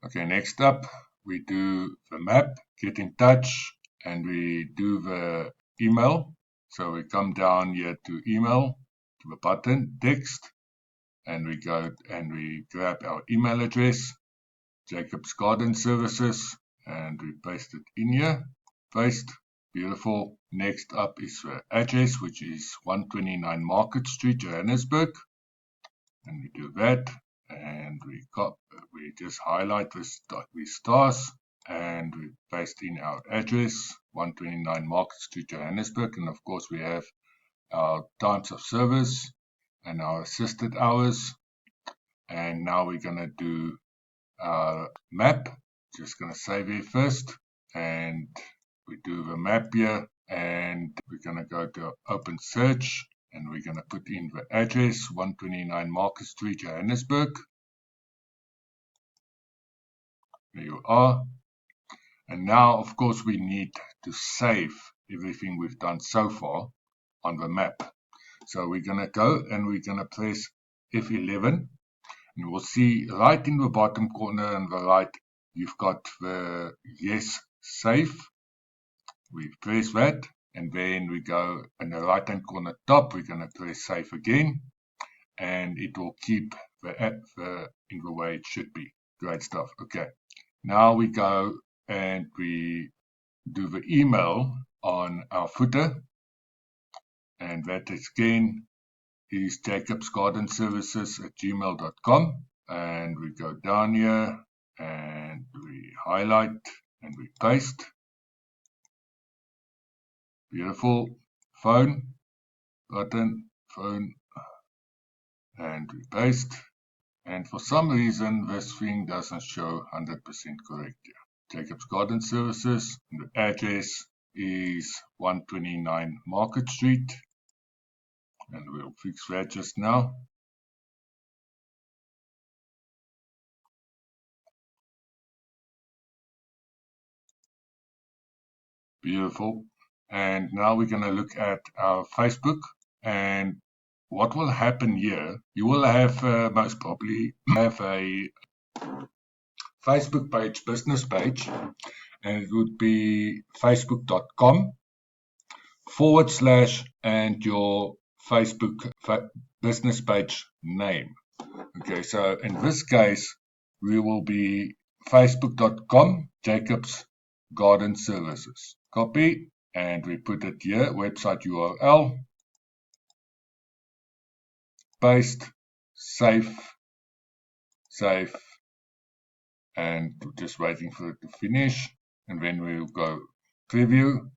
Okay, next up, we do the map, get in touch, and we do the email. So we come down here to email, to the button, text, and we go and we grab our email address, Jacob's Garden Services, and we paste it in here. Paste. Beautiful. Next up is the address, which is 129 Market Street, Johannesburg. And we do that. And we just highlight these stars and we paste in our address, 129 Market Street, Johannesburg. And of course, we have our times of service and our assisted hours. And now we're going to do our map. Just going to save it first. And we do the map here. And we're going to go to open search. And we're going to put in the address, 129 Market Street, Johannesburg. There you are. And now, of course, we need to save everything we've done so far on the map. So we're going to go and we're going to press F11. And we'll see right in the bottom corner on the right, you've got the yes, save. We press that. And then we go in the right hand corner top, we're going to press save again. And it will keep the app in the way it should be. Great stuff. Okay. Now we go and we do the email on our footer. And that again is jacobsgardenservices@gmail.com. And we go down here and we highlight and we paste. Beautiful. Phone, button, phone, and we paste. And for some reason, this thing doesn't show 100% correct here. Jacob's Garden Services, and the address is 129 Market Street. And we'll fix that just now. Beautiful. And now we're going to look at our Facebook. And what will happen here, you will have most probably have a Facebook page, business page, and it would be facebook.com/ and your Facebook business page name. Okay, so in this case, we will be facebook.com/ Jacob's Garden Services. Copy, and we put it here, website URL, paste, save, and just waiting for it to finish. And then we'll go preview,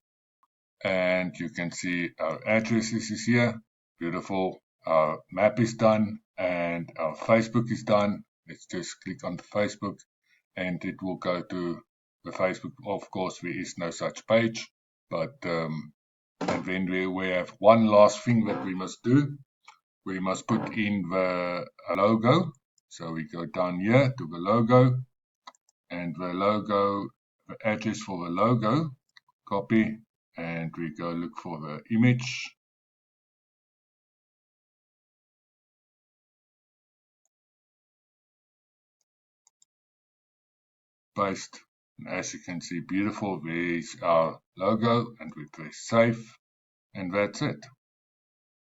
and you can see our address is here. Beautiful. Our map is done, and our Facebook is done. Let's just click on the Facebook, and it will go to the Facebook. Of course, there is no such page, but and then we have one last thing that we must do. We must put in the logo. So we go down here to the logo, and the logo, the address for the logo, copy, and we go look for the image. Paste. And as you can see, beautiful, there is our logo, and we press save, and that's it.